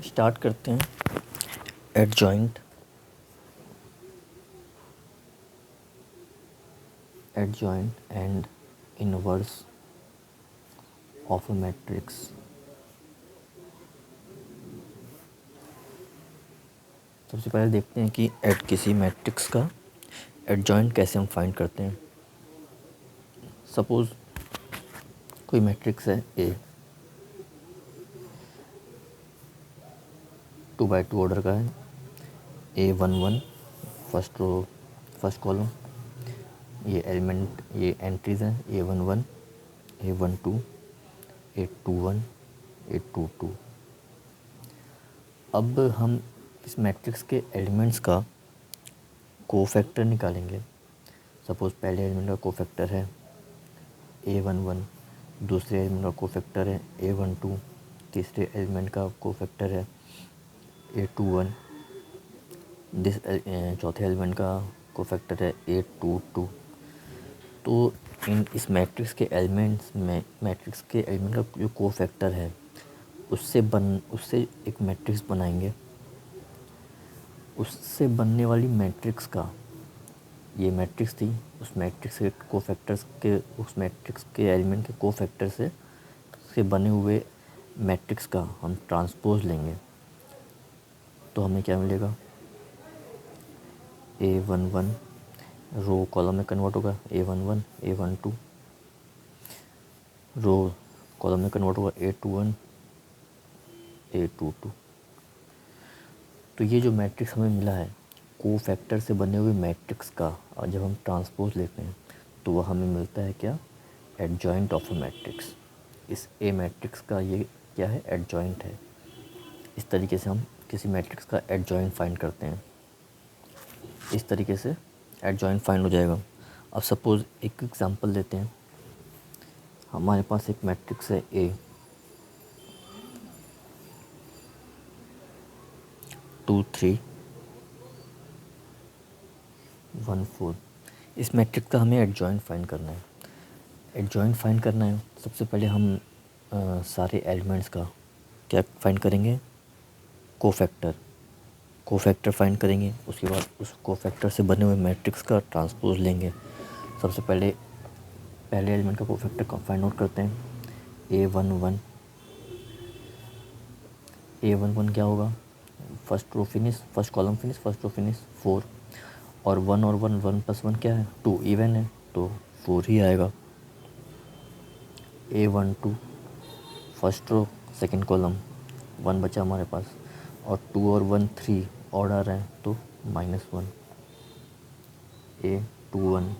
Start करते हैं। Adjoint and inverse of a matrix. सबसे पहले देखते हैं कि किसी मैट्रिक्स का एडजॉइंट कैसे हम फाइंड करते हैं। सपोज़ कोई मैट्रिक्स है ए, 2x2 ऑर्डर का है। A11 first row first column, ये एंट्रीज हैं A11, A12, A21, A22। अब हम इस मैट्रिक्स के एलिमेंट्स का कोफैक्टर निकालेंगे। सपोज़ पहले एलिमेंट का कोफैक्टर है A11, दूसरे एलिमेंट का कोफैक्टर है A12, तीसरे एलिमेंट का कोफैक्टर है A21, चौथे एलिमेंट का कोफैक्टर है A22। तो इस मैट्रिक्स के एलिमेंट का जो कोफैक्टर है उससे एक मैट्रिक्स बनाएंगे। उससे बनने वाली मैट्रिक्स का, ये मैट्रिक्स थी, उस मैट्रिक्स के एलिमेंट के कोफैक्टर से बने हुए मैट्रिक्स का हम ट्रांसपोज लेंगे। तो हमें क्या मिलेगा, A11 रो कॉलम में कन्वर्ट होगा, A11, A12 रो कॉलम में कन्वर्ट होगा, A21, A22। तो ये जो मैट्रिक्स हमें मिला है कोफैक्टर से बने हुए मैट्रिक्स का, और जब हम ट्रांसपोज लेते हैं तो वह हमें मिलता है क्या, एडजॉइंट ऑफ अ मैट्रिक्स। इस ए मैट्रिक्स का ये क्या है, एडजॉइंट है। इस तरीके से हम किसी मैट्रिक्स का एडजॉइंट फाइंड करते हैं। इस तरीके से एडजॉइंट फाइंड हो जाएगा। अब सपोज़ एक एग्जांपल लेते हैं। हमारे पास एक मैट्रिक्स है A, 2 3 1 4। इस मैट्रिक्स का हमें एडजॉइंट फाइंड करना है। सबसे पहले हम सारे एलिमेंट्स का क्या फाइंड करेंगे, कोफैक्टर फाइंड करेंगे। उसके बाद उस कोफैक्टर से बने हुए मैट्रिक्स का ट्रांसपोज लेंगे। सबसे पहले एलिमेंट का कोफैक्टर फाइंड आउट करते हैं। A11 क्या होगा, first column finish, first row finish 4, और 1 प्लस 1 क्या है, 2, इवन है तो 4 ही आएगा। A12 first row second column, 1 बचा हमारे पास, और 2 और 1 3 ऑड आ रहा है तो -1। A21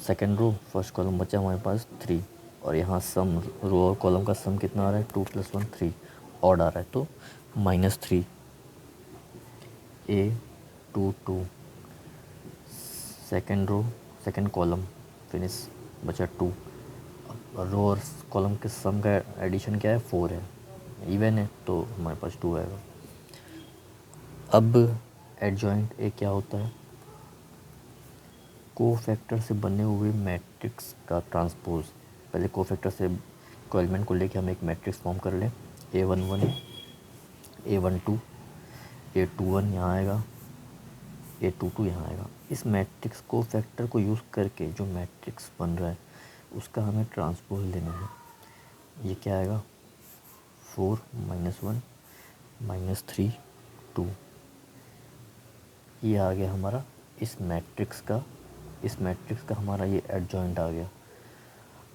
second row first column बचा हमारे पास 3, और यहाँ सम रो और कॉलम का सम कितना आ रहा है, 2 + 1 3 ऑड आ रहा है तो -3। A22 second row second column finish बचा 2, रो और कॉलम के सम का एडिशन क्या है, 4 है, इवन है तो हमारे पास 2 आएगा। अब एडजॉइंट ए क्या होता है, कोफैक्टर से बने हुए मैट्रिक्स का ट्रांसपोज। पहले कोफैक्टर से एलिमेंट को लेके हम एक मैट्रिक्स फॉर्म कर लें। A11 A12 A21 यहाँ आएगा, A22 यहाँ आएगा। इस मैट्रिक्स कोफैक्टर को यूज़ करके जो मैट्रिक्स बन रहा है उसका हमें ट्रांसपोज लेना है। ये क्या आएगा, 4 -1 -3 2। ये आ गया हमारा इस मैट्रिक्स का हमारा ये एडजॉइंट आ गया।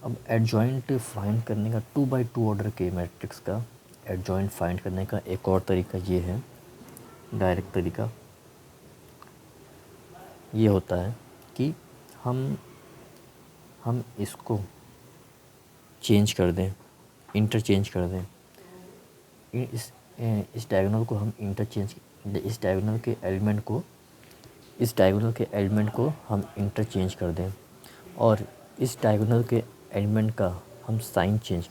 अब एडजॉइंट फाइंड करने का 2x2 ऑर्डर के मैट्रिक्स का एडजॉइंट फाइंड करने का एक और तरीका ये है, डायरेक्ट तरीका। ये होता है कि हम इसको चेंज कर दें, इंटरचेंज कर दें। इस डायगोनल को हम इस डायगोनल के एलिमेंट को हम इंटरचेंज कर दें, और इस डायगोनल के एलिमेंट का हम साइन चेंज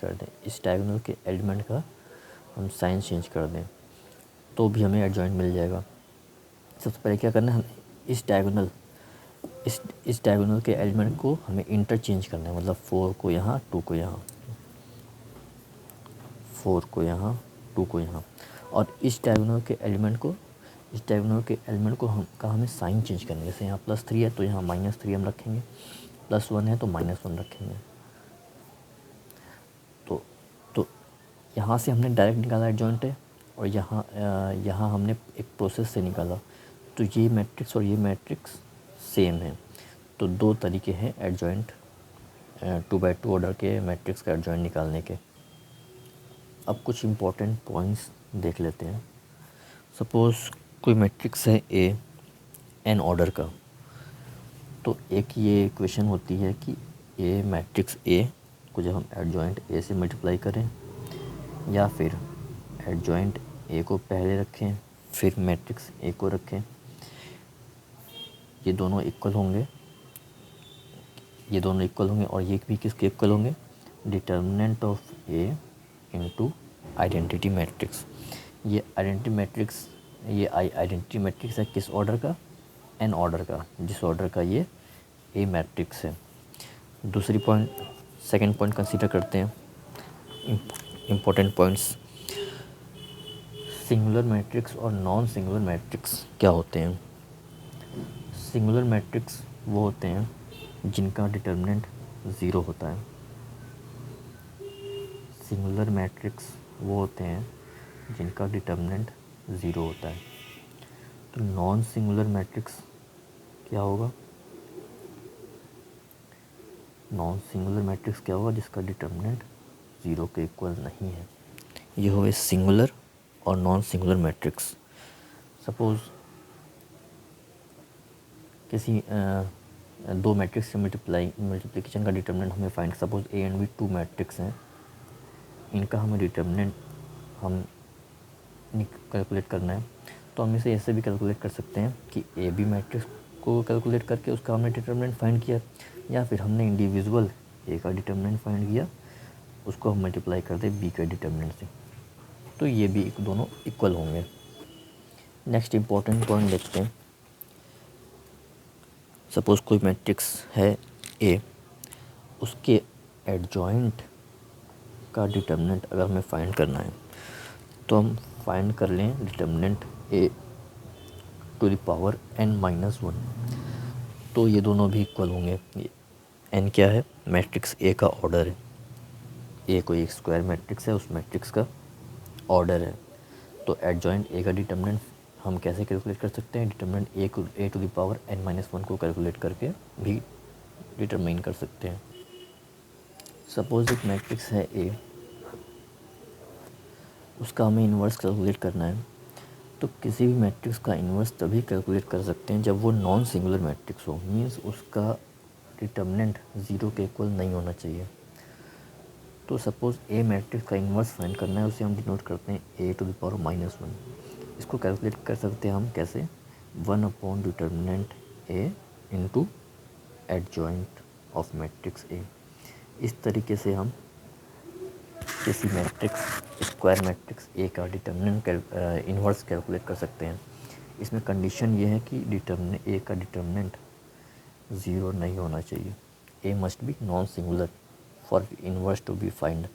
कर दें। तो भी हमें एडजॉइंट मिल जाएगा। सबसे पहले क्या करना है, हम इस डायगोनल के एलिमेंट को हमें इंटरचेंज करना है, मतलब 4 को यहाँ 2 को यहाँ, 4 को यहाँ 2 को यहाँ। और इस डायगोनल के एलिमेंट को हमें साइन चेंज करना है। जैसे यहाँ +3 है तो यहाँ -3 हम रखेंगे, +1 है तो -1 रखेंगे। तो यहाँ से हमने डायरेक्ट निकाला एडजॉइंट है, और यहाँ हमने एक प्रोसेस से निकाला। तो ये मैट्रिक्स और ये मैट्रिक्स सेम है। तो दो तरीके हैं एडजॉइंट 2x2 ऑर्डर के मैट्रिक्स का एडजॉइंट निकालने के। अब कुछ इम्पोर्टेंट पॉइंट्स देख लेते हैं। सपोज़ कोई मैट्रिक्स है ए एन ऑर्डर का, तो एक ये इक्वेशन होती है कि ए मैट्रिक्स ए को जब हम एडजॉइंट ए से मल्टीप्लाई करें, या फिर एडजॉइंट ए को पहले रखें फिर मैट्रिक्स ए को रखें, ये दोनों इक्वल होंगे, और ये भी किसके इक्वल होंगे, determinant of A into identity matrix. ये आइडेंटिटी मैट्रिक्स है किस ऑर्डर का, एन ऑर्डर का, जिस ऑर्डर का ये ए मैट्रिक्स है। सेकंड पॉइंट कंसीडर करते हैं, इम्पोर्टेंट पॉइंट्स। सिंगुलर मैट्रिक्स और नॉन सिंगुलर मैट्रिक्स क्या होते हैं। सिंगुलर मैट्रिक्स वो होते हैं जिनका डिटर्मिनेंट 0 होता है। सिंगुलर मैट्रिक्स वो होते हैं जिनका डिटर्मिनेंट 0 होता है। तो नॉन सिंगुलर मैट्रिक्स क्या होगा, जिसका डिटर्मिनेंट 0 के इक्वल नहीं है। ये हुए सिंगुलर और नॉन सिंगुलर मैट्रिक्स। सपोज़ किसी दो मैट्रिक्स के मल्टीप्लिकेशन का डिटर्मिनेंट हमें find, suppose A and B 2 matrix हैं, इनका हमें डिटर्मिनेंट हम कैलकुलेट करना है। तो हम इसे ऐसे भी कैलकुलेट कर सकते हैं कि ए बी मैट्रिक्स को कैलकुलेट करके उसका हमने डिटर्मिनेंट फाइंड किया, या फिर हमने इंडिविजुअल ए का डिटर्मिनेंट फाइंड किया, उसको हम मल्टीप्लाई कर दें बी के डिटर्मिनेंट से, तो ये भी दोनों इक्वल होंगे। नेक्स्ट इम्पोर्टेंट पॉइंट देखते हैं। सपोज़ कोई मैट्रिक्स है ए, उसके एडजॉइंट का डिटर्मिनेंट अगर हमें फाइंड करना है, तो हम फाइंड कर लें determinant A to the power n-1। तो ये दोनों भी इक्वल होंगे। n क्या है, मैट्रिक्स ए का ऑर्डर है, ए कोई एक स्क्वायर मैट्रिक्स है, उस मैट्रिक्स का ऑर्डर है। तो एडजॉइंट ए का डिटर्मिनेंट हम कैसे कैलकुलेट कर सकते हैं, determinant A to the power n-1 को कैलकुलेट करके भी डिटरमाइन कर सकते हैं। सपोज़ एक मैट्रिक्स है ए, उसका हमें इन्वर्स कैलकुलेट करना है। तो किसी भी मैट्रिक्स का इन्वर्स तभी कैलकुलेट कर सकते हैं जब वो नॉन सिंगुलर मैट्रिक्स हो, मींस उसका डिटर्मिनेंट 0 के इक्वल नहीं होना चाहिए। तो सपोज़ ए मैट्रिक्स का इन्वर्स फाइंड करना है, उसे हम डिनोट करते हैं ए टू द पावर -1। इसको कैलकुलेट कर सकते हैं हम कैसे, 1 determinant A into adjoint of matrix ए। इस तरीके से हम किसी मैट्रिक्स स्क्वायर मैट्रिक्स ए का डिटर्मिनेंट इन्वर्स कैलकुलेट कर सकते हैं। इसमें कंडीशन ये है कि ए का डिटर्मिनेंट 0 नहीं होना चाहिए। A must be non singular for inverse to be find.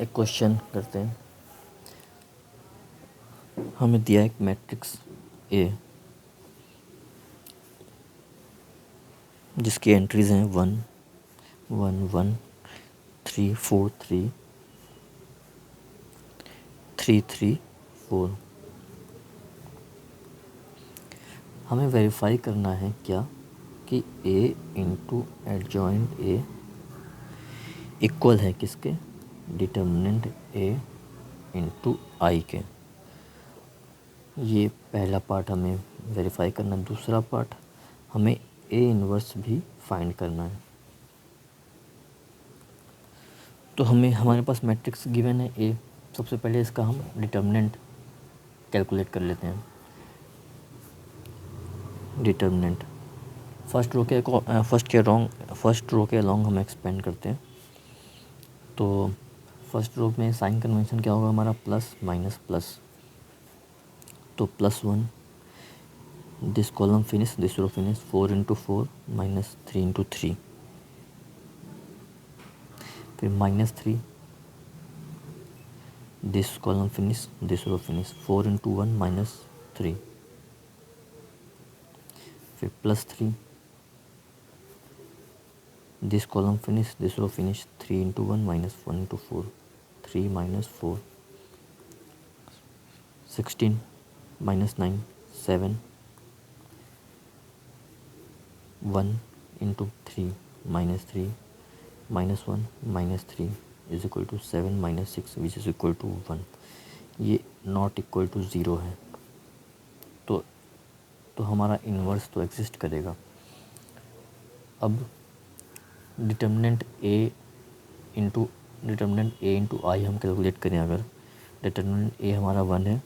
एक क्वेश्चन करते हैं। हमें दिया एक मैट्रिक्स ए जिसकी एंट्रीज हैं 1 1 1 3 4 3 3 3 4। हमें वेरीफाई करना है क्या कि ए इंटू एडजॉइंट ए इक्वल है किसके, डिटर्मिनेंट ए इंटू आई के। ये पहला पार्ट हमें वेरीफाई करना है। दूसरा पार्ट हमें ए इन्वर्स भी फाइंड करना है। तो हमारे पास मैट्रिक्स गिवन है ए। सबसे पहले इसका हम डिटर्मिनेंट कैलकुलेट कर लेते हैं। डिटर्मिनेंट फर्स्ट रो के अलोंग हम एक्सपेंड करते हैं। तो फर्स्ट रो में साइन कन्वेंशन क्या होगा हमारा, प्लस माइनस प्लस। तो +1, this column finish, this row finish, 4 × 4 -3 × 3, फिर -3, this column finish, this row finish, 4 into 1 minus 3, फिर plus 3, this column finish, this row finish, 3 into 1 minus 1 into 4, 3 minus 4, 16 minus 9, 7, 1 into 3 minus 3 minus 1 minus 3 is equal to 7 minus 6 which is equal to 1। ये not equal to zero है, तो हमारा inverse तो exist करेगा। अब determinant A into आई हम calculate करें, अगर डिटर्मिनेंट ए हमारा 1 है,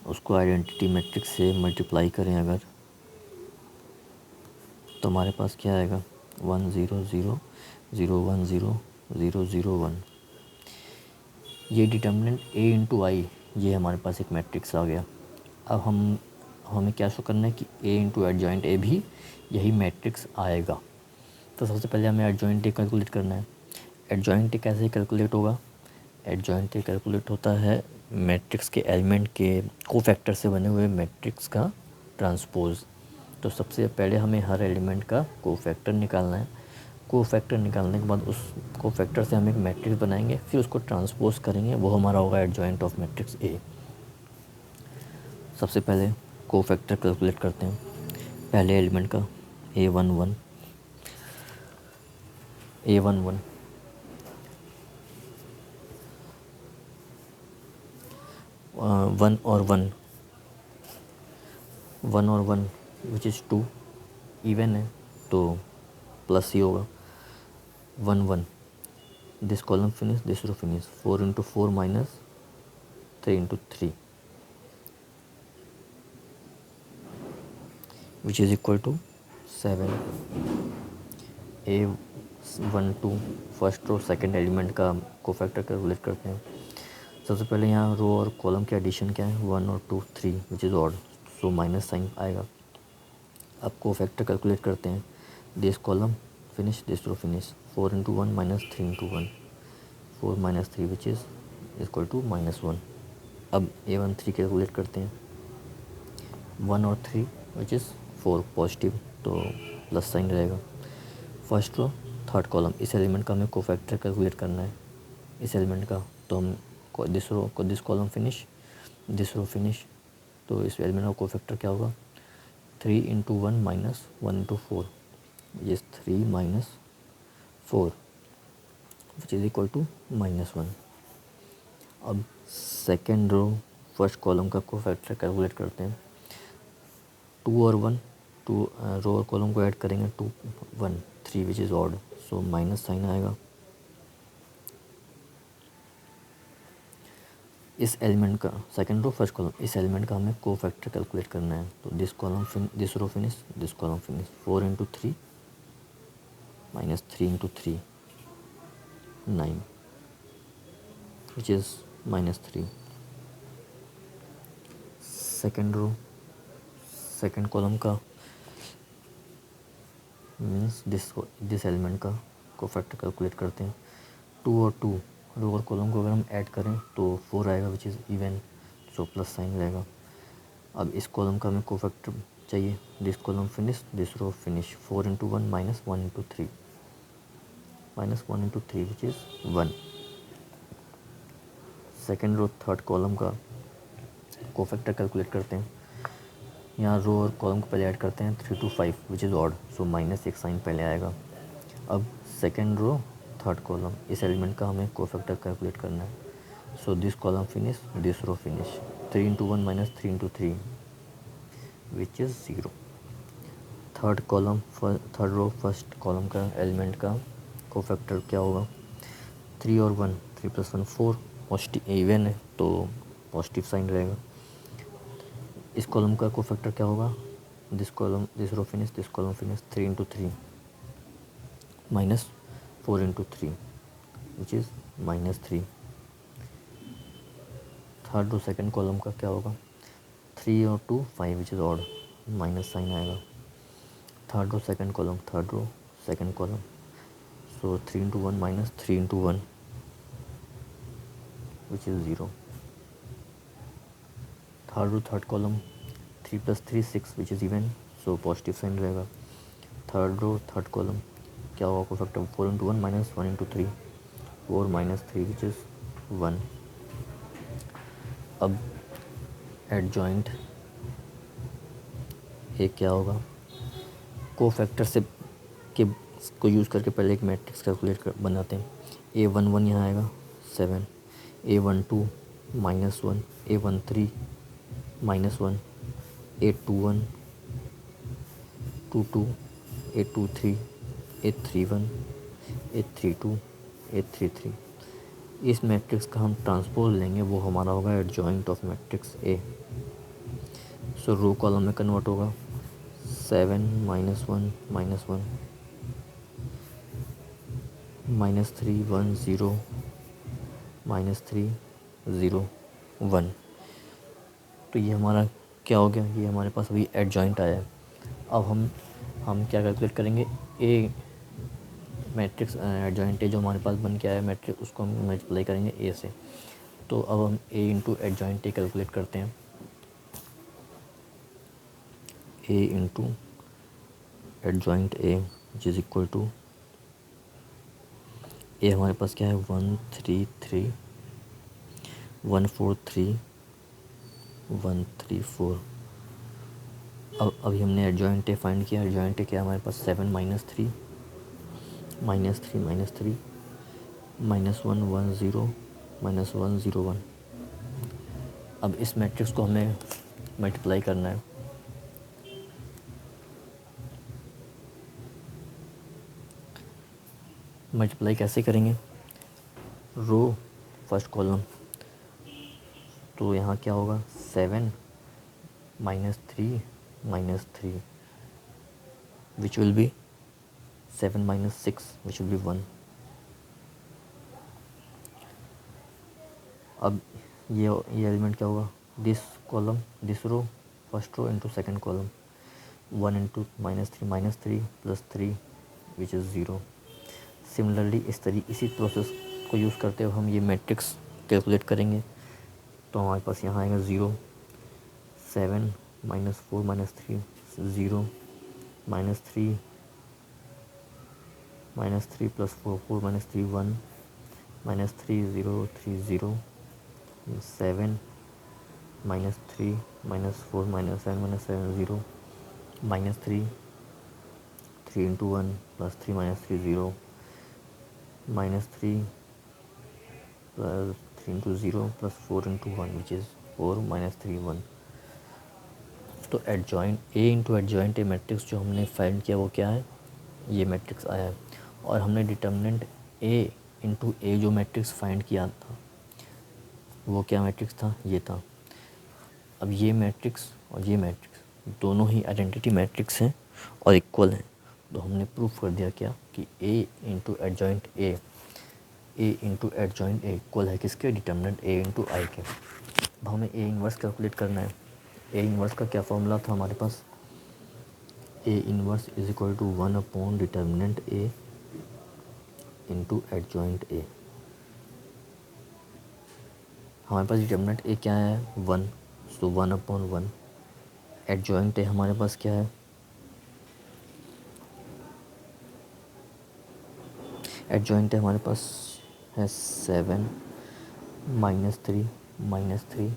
उसको आइडेंटिटी मैट्रिक्स से मल्टीप्लाई करें अगर, तो हमारे पास क्या आएगा, 1 0 0 0 1 0 0 0 1। ये डिटर्मिनेंट ए इंटू आई, ये हमारे पास एक मैट्रिक्स आ गया। अब हमें क्या शो करना है कि ए इंटू एडजॉइंट ए भी यही मैट्रिक्स आएगा। तो सबसे पहले हमें एडजॉइंट ए कैलकुलेट करना है। एडजॉइंट ए कैसे कैलकुलेट होगा, एडजॉइंट ए कैलकुलेट होता है मैट्रिक्स के एलिमेंट के कोफैक्टर से बने हुए मैट्रिक्स का ट्रांसपोज। तो सबसे पहले हमें हर एलिमेंट का कोफैक्टर निकालना है। कोफैक्टर निकालने के बाद उस कोफैक्टर से हम एक मैट्रिक्स बनाएंगे, फिर उसको ट्रांसपोज करेंगे, वो हमारा होगा एडजॉइंट ऑफ मैट्रिक्स ए। सबसे पहले कोफैक्टर कैलकुलेट करते हैं। पहले एलिमेंट का A11 A11 1 और 1 1 और 1 विच इज़ 2 इवन है, तो प्लस ही होगा। 1 1 this column finish, this row finish, 4 into 4 minus 3 into 3 which is equal to 7। A12 first row second element का कोफैक्टर कैलकुलेट करते हैं। सबसे पहले यहाँ रो और कॉलम के एडिशन क्या है, 1 और 2 3 which is odd, so minus sign आएगा। अब कोफैक्टर कैलकुलेट करते हैं। This column finish, this row finish, 4 into 1 minus 3 into 1, 4 minus 3 which is equal to -1। अब A13 कैलकुलेट करते हैं। 1 और 3 विच इज़ 4 पॉजिटिव, तो प्लस साइन रहेगा। फर्स्ट रो थर्ड कॉलम, इस एलिमेंट का हमें कोफैक्टर कैलकुलेट करना है, इस एलिमेंट का। तो हम this column finish, this row finish, तो इस एलिमेंट का कोफैक्टर क्या होगा, 3 into 1 minus 1 into 4 which is 3 minus 4 which is equal to -1। अब सेकेंड रो फर्स्ट कॉलम का कोफैक्टर कैलकुलेट करते हैं। 2 और 1, टू रो और कॉलम को ऐड करेंगे, 2 1 3 which is odd, so minus sign आएगा। इस एलिमेंट का सेकंड रो फर्स्ट कॉलम, इस एलिमेंट का हमें कोफैक्टर कैलकुलेट करना है। तो this row finish, this column finish, 4 into 3 minus 3 into 3 9 which is -3। Second row second column का मीन्स दिस एलिमेंट का कोफैक्टर कैलकुलेट करते हैं। 2 और 2 रो और कॉलम को अगर हम ऐड करें तो 4 आएगा which is even, so plus sign रहेगा। अब इस कॉलम का हमें कोफैक्टर चाहिए। This column finish, this row finish, 4 into 1 minus 1 into 3 which is 1। Second row third column का कोफैक्टर कैलकुलेट करते हैं। यहाँ रो और कॉलम को पहले ऐड करते हैं, 3 to 5 which is odd, so minus एक साइन पहले आएगा। अब सेकेंड रो थर्ड कॉलम, इस एलिमेंट का हमें कोफैक्टर कैलकुलेट करना है। So this column finish, this row finish, 3 into 1 minus 3 into 3 which is 0। Third row first column का एलिमेंट का कोफैक्टर क्या होगा, 3 और 1, 3 + 1 4, पॉजिटिव इवन है, तो पॉजिटिव साइन रहेगा। इस कॉलम का कोफैक्टर क्या होगा, this row finish, this column finish, 3 into 3 minus 4 into 3 which is -3। Third row second column का क्या होगा, 3 और 2 5 which is odd, minus sign आएगा। Third row second column, third row second column, so 3 into 1 minus 3 into 1 which is 0. Third row third column 3 + 3 6 which is even, so positive sign रहेगा. Third row third column क्या होगा को factor 4 × 1 - 1 × 3, 4 - 3 which is 1. अब adjoint A क्या होगा, को factor से के को यूज़ करके पहले एक मैट्रिक्स कैलकुलेट कर बनाते हैं. A11 यहाँ आएगा 7, A12 -1, A13 -1, A21 22, A23 A31 A32 A33. इस मैट्रिक्स का हम ट्रांसपोज लेंगे, वो हमारा होगा adjoint of matrix A. So row column में कन्वर्ट होगा 7 - 1 -1 -3 1 0 -3 0 1. तो ये हमारा क्या हो गया, ये हमारे पास अभी एडजॉइंट आया है. अब हम क्या कैलकुलेट करेंगे, ए मैट्रिक्स एडजॉइंट ए जो हमारे पास बन के आया है मैट्रिक्स, उसको हम मल्टीप्लाई करेंगे ए से. तो अब हम A into adjoint A calculate करते हैं. A into adjoint A which is equal to, A हमारे पास क्या है 1 3 3 1 4 3 1 3 4. अब अभी हमने एडजॉइंट ए फाइंड किया. एडजॉइंट ए क्या है हमारे पास 7 - 3 -3 -3 -1 1 0 -1 0 1. अब इस मैट्रिक्स को हमें मल्टीप्लाई करना है. मल्टीप्लाई कैसे करेंगे, रो फर्स्ट कॉलम, तो यहाँ क्या होगा 7 - 3 -3 which will be 7 - 6 which will be 1. अब ये एलिमेंट क्या होगा, this column this row first row into second column 1 × -3 + 3 which is 0. Similarly इसी प्रोसेस को यूज़ करते हुए हम ये मैट्रिक्स कैलकुलेट करेंगे. तो हमारे पास यहाँ आएगा 0 7 - 4 - 3 0 -3 -3 + 4 4 - 3 1 -3 0 3 0 7 -3 -4 -7 7 0 -3 3 × 1 + 3 -3 0 -3 + 3 × 0 + 4 × 1 विच इज़ 4 -3 1. तो adjoint A into adjoint A matrix जो हमने फाइंड किया वो क्या है, ये मैट्रिक्स आया है. और हमने डिटर्मिनेंट ए इंटू ए जो मैट्रिक्स फाइंड किया था वो क्या मैट्रिक्स था, ये था. अब ये मैट्रिक्स और ये मैट्रिक्स दोनों ही आइडेंटिटी मैट्रिक्स हैं और इक्वल हैं. तो हमने प्रूफ कर दिया क्या कि ए इंटू एडजॉइंट ए इक्वल है किसके, डिटर्मिनेंट ए इंटू आई के. अब हमें ए इन्वर्स कैलकुलेट करना है. ए इन्वर्स का क्या फॉर्मूला था हमारे पास, A inverse is equal to 1 upon determinant A into adjoint A. हमारे पास डिटर्मिनेंट ए क्या है 1, सो 1 अपॉन 1. एडजॉइंट ए हमारे पास क्या है, एडजॉइंट ए हमारे पास है 7 - 3 -3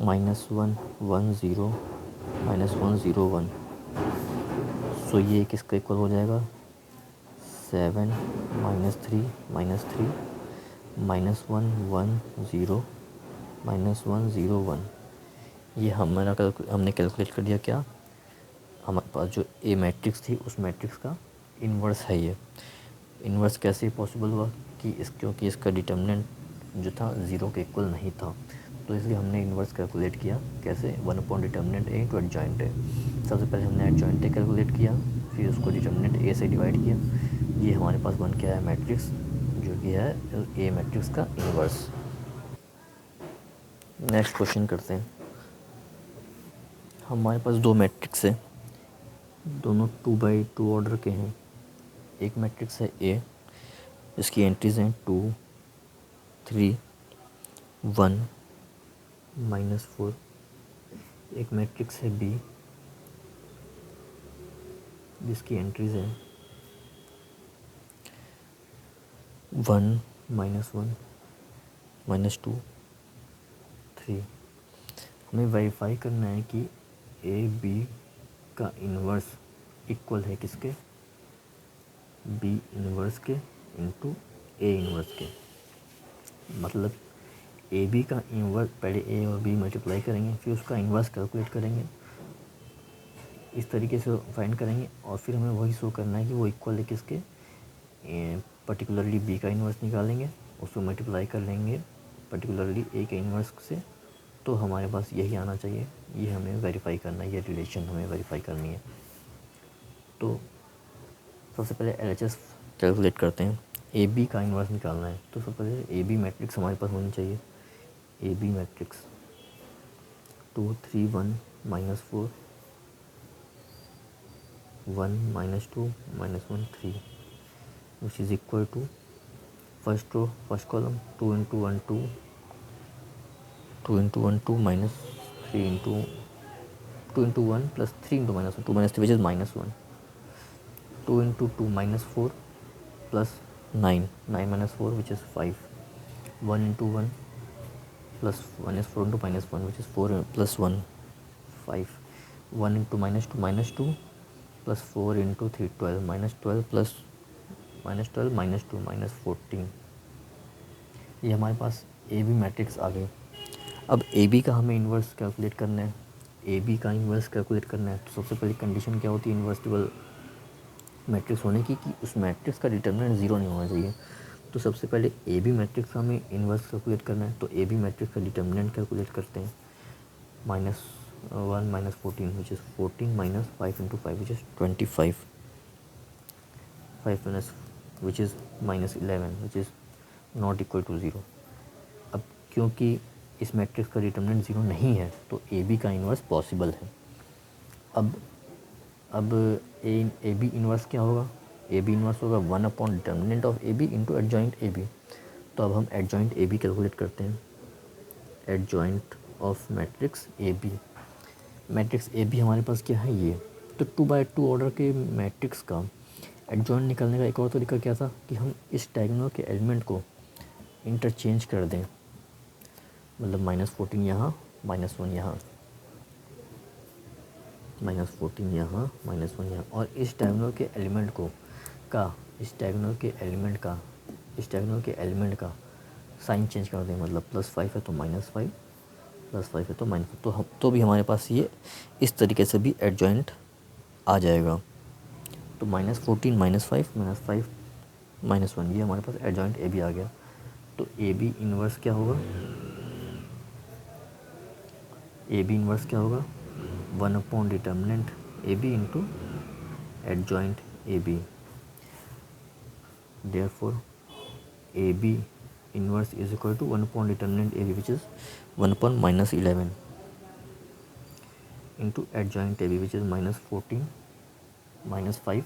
-1 1 0 -1 0 1. सो ये किसका इक्वल हो जाएगा 7 - 3 -3 -1 1 0 -1 0 1. ये हमने कैलकुलेट कर दिया क्या, हमारे पास जो ए मैट्रिक्स थी उस मैट्रिक्स का इन्वर्स है. ये इन्वर्स कैसे पॉसिबल हुआ कि क्योंकि इसका डिटर्मिनेंट जो था 0 के इक्वल नहीं था, तो इसलिए हमने इन्वर्स कैलकुलेट किया. कैसे, 1 upon determinant A into adjoint ए. सबसे पहले हमने एडजॉइंट ए कैलकुलेट किया, फिर उसको डिटर्मिनेंट ए से डिवाइड किया. ये हमारे पास बन के आया मैट्रिक्स जो कि है ए मैट्रिक्स का इन्वर्स. नेक्स्ट क्वेश्चन करते हैं. हमारे पास दो मैट्रिक्स है, दोनों 2x2 ऑर्डर के हैं. एक मैट्रिक्स है ए, इसकी एंट्रीज हैं 2 3 1 -4, एक मैट्रिक्स है बी जिसकी एंट्रीज है 1 -1 -2 3। हमें वेरीफाई करना है कि ए बी का इन्वर्स इक्वल है किसके, बी इन्वर्स के इंटू ए इन्वर्स के। मतलब ए बी का इन्वर्स, पहले ए और बी मल्टीप्लाई करेंगे, फिर उसका इन्वर्स कैलकुलेट करेंगे, इस तरीके से फाइंड करेंगे, और फिर हमें वही शो करना है कि वो इक्वल है किसके, पर्टिकुलरली बी का इन्वर्स निकालेंगे, उसको मल्टीप्लाई कर लेंगे पर्टिकुलरली ए के इन्वर्स से, तो हमारे पास यही आना चाहिए। ये हमें वेरीफाई करना है, ये रिलेशन हमें वेरीफाई करनी है। तो सबसे पहले LHS कैलकुलेट करते हैं, ए बी का इन्वर्स निकालना है। तो सबसे पहले ए बी मैट्रिक्स हमारे पास होनी चाहिए, ए B matrix 2 3 1 -4 1 -2 -1 3, which is equal to first row first column 2 into 1 2 2 into 1 2 minus 3 into 2 into 1 plus 3 into -1 2 minus 3, which is -1, 2 into 2 -4 plus 9 9 minus 4, which is 5, 1 into 1 plus 1 is 4 into -1, which is 4 plus 1 5, 1 into -2 plus 4 into 3 12 -12 plus -12 -2 -14। ये हमारे पास ए B matrix आ गई। अब A B का हमें inverse calculate करना है, A B का इन्वर्स कैलकुलेट करना है। तो सबसे पहली कंडीशन क्या होती है इन्वर्सिबल मैट्रिक्स होने की, कि उस मैट्रिक्स का डिटर्मिनेंट ज़ीरो नहीं होना चाहिए। तो सबसे पहले ए बी मैट्रिक्स का हमें इन्वर्स कैलकुलेट करना है। तो ए बी मैट्रिक्स का डिटर्मिनेंट कैलकुलेट करते हैं, -1 -14, which is 14 minus 5 into 5, which is 25, 5 minus which is -11, which is not equal to zero. अब क्योंकि इस मैट्रिक्स का डिटर्मिनेंट ज़ीरो नहीं है, तो ए बी का इन्वर्स पॉसिबल है। अब ए बी इन्वर्स क्या होगा, ए बी इन्वर्स होगा 1 upon determinant of A B into adjoint A B. तो अब हम एडजॉइंट ए बी कैलकुलेट करते हैं, adjoint of matrix A B. Matrix A B हमारे पास क्या है, ये तो 2 by 2 ऑर्डर के मैट्रिक्स का एडजॉइंट निकालने का एक और तरीका क्या था, कि हम इस डायगोनल के एलिमेंट को इंटरचेंज कर दें। मतलब -14 यहाँ, -1 यहाँ, -14 यहाँ, -1 यहाँ, और इस डायगोनल के एलिमेंट को इस डायगोनल के एलिमेंट का साइन चेंज कर दें। मतलब +5 है तो -5, +5 है तो -5, तो भी हमारे पास ये इस तरीके से भी एडजॉइंट आ जाएगा। तो -14 -5 -5 -1, ये हमारे पास एडजॉइंट ए बी आ गया। तो ए बी इन्वर्स क्या होगा, ए बी इन्वर्स क्या होगा, 1 upon determinant A B into adjoint A B. Therefore A B inverse is equal to 1 upon determinant A B, which is 1 upon -11 into adjoint A B, which is -14 -5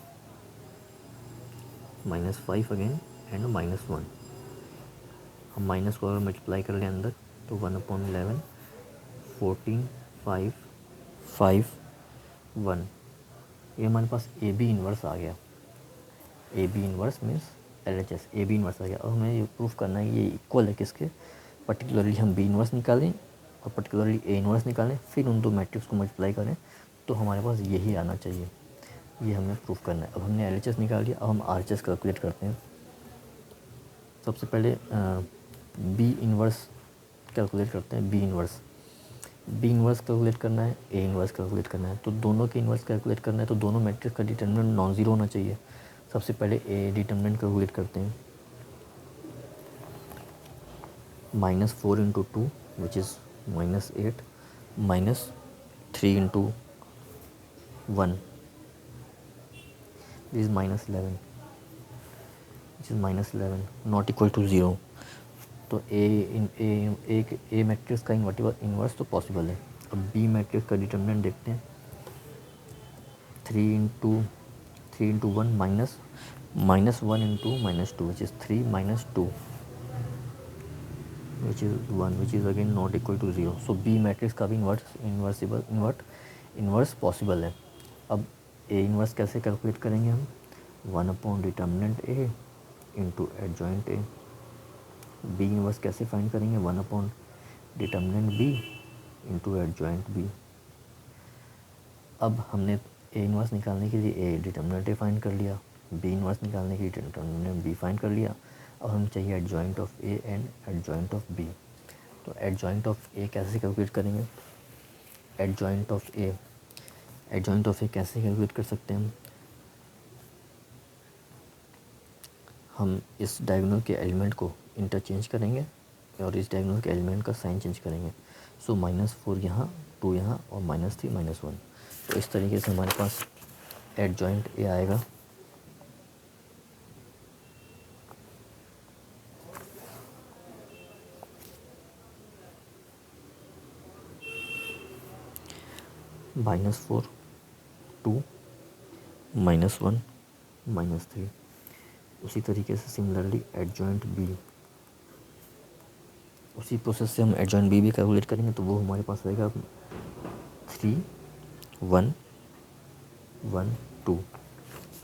-5 again and -1। हम minus को अगर multiply कर लें अंदर, तो 1 upon 11 14 5 5 1, ये हमारे पास ए बी इन्वर्स आ गया। A B inverse means LHS, A B inverse आ गया। अब हमें ये प्रूफ करना है ये इक्वल है किसके, पर्टिकुलरली हम बी इन्वर्स निकालें और पर्टिकुलरली ए इन्वर्स निकालें, फिर उन दो मैट्रिक्स को मल्टीप्लाई करें, तो हमारे पास यही आना चाहिए। ये हमें प्रूफ करना है। अब हमने LHS निकाल लिया, अब हम RHS कैलकुलेट करते हैं। सबसे पहले बी इन्वर्स कैलकुलेट करते हैं, बी इन्वर्स कैलकुलेट करना है, ए इन्वर्स कैलकुलेट करना है। तो दोनों के इन्वर्स कैलकुलेट करना है, तो दोनों मैट्रिक्स का डिटर्मिनेंट नॉन ज़ीरो होना चाहिए। सबसे पहले ए डिटर्मिनेंट कैलकुलेट करते हैं, -4 into 2 which is -8 -3 into 1 is -11 which is -11 not equal to zero. तो ए मैट्रिक्स का इन्वर्स तो पॉसिबल है। अब बी मैट्रिक्स का डिटर्मिनेंट देखते हैं, 3 into 1 -1 into -2 which is 3 -2 which is 1 which is again not equal to 0। So B matrix का भी इन्वर्स पॉसिबल है। अब ए इन्वर्स कैसे कैलकुलेट करेंगे हम, 1 upon determinant A into adjoint A. B inverse कैसे फाइंड करेंगे, 1 upon determinant B into adjoint B. अब हमने ए इन्वर्स निकालने के लिए ए डिटर्मिनेंट ए फाइंड कर लिया, बी इन्वर्स निकालने के लिए डिटर्मिनेंट बी फाइंड कर लिया। अब हमें चाहिए adjoint of A and adjoint of B. तो एडजॉइंट ऑफ ए कैसे कैलकुलेट करेंगे, एडजॉइंट ऑफ ए कैसे कैलकुलेट कर सकते हैं हम इस डायगोनल के एलिमेंट को इंटरचेंज करेंगे और इस डायगोनल के एलिमेंट का साइन चेंज करेंगे। सो -4 यहाँ, 2 यहाँ और -3 -1। तो इस तरीके से हमारे पास एडजॉइंट ए आएगा। -4 2 -1 -3। उसी तरीके से सिमिलरली एडजॉइंट बी, उसी प्रोसेस से हम एडजॉइंट बी भी कैलकुलेट करेंगे। तो वो हमारे पास आएगा 3 1 1 2।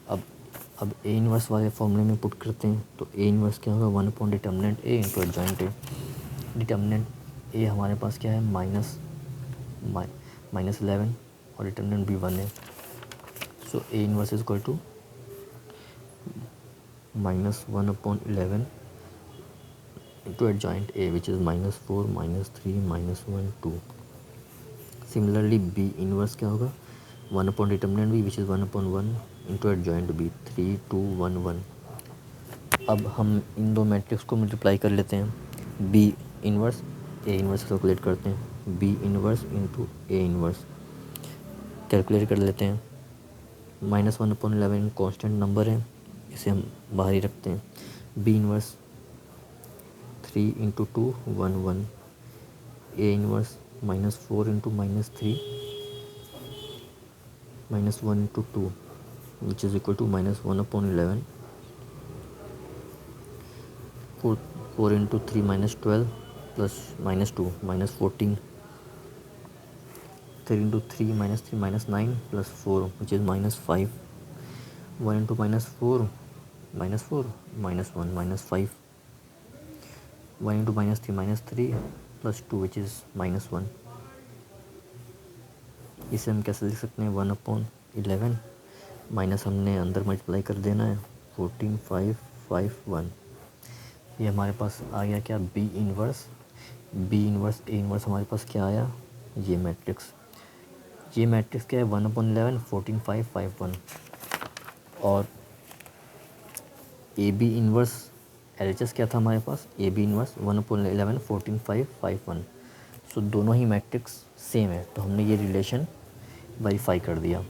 अब ए इन्वर्स वाले फॉर्मूले में पुट करते हैं। तो ए इन्वर्स क्या होगा, 1 upon determinant A into adjoint A. Determinant A हमारे पास क्या है, -11 और डिटर्मिनेंट बी 1 है। So A inverse is equal to -1 upon 11 into adjoint A, which is -4 -3 -1 2। Similarly B inverse क्या होगा, 1 upon determinant B which is 1 upon 1 into adjoint B 3 2 1 1। अब हम इन दो मैट्रिक्स को मल्टीप्लाई कर लेते हैं। B inverse A inverse calculate करते हैं, B inverse into A inverse calculate कर लेते हैं। -1 अपॉन 11 कॉन्स्टेंट नंबर है, इसे हम बाहर ही रखते हैं। B inverse 3 into 2 1 1। A inverse -4 into -3 -1 into 2 which is equal to -1 upon 11। 4 into 3 -12 plus -2 -14। 3 into 3 -9 plus 4 which is -5। 1 into -4 -4 -1 -5। 1 into -3 plus 2 which is -1। इसे हम कैसे लिख सकते हैं, 1 अपॉन 11 माइनस हमने अंदर मल्टीप्लाई कर देना है, 14 5 5 1। ये हमारे पास आ गया क्या, बी इन्वर्स ए इन्वर्स हमारे पास क्या आया, ये मैट्रिक्स क्या है, 1 अपॉन 11 14 5 5 1। और ए बी इन्वर्स एलएचएस क्या था हमारे पास, ए बी इन्वर्स 1 अपॉन 11 14 5 5 1। सो दोनों ही मैट्रिक्स सेम है, तो हमने ये रिलेशन वेरीफाई कर दिया।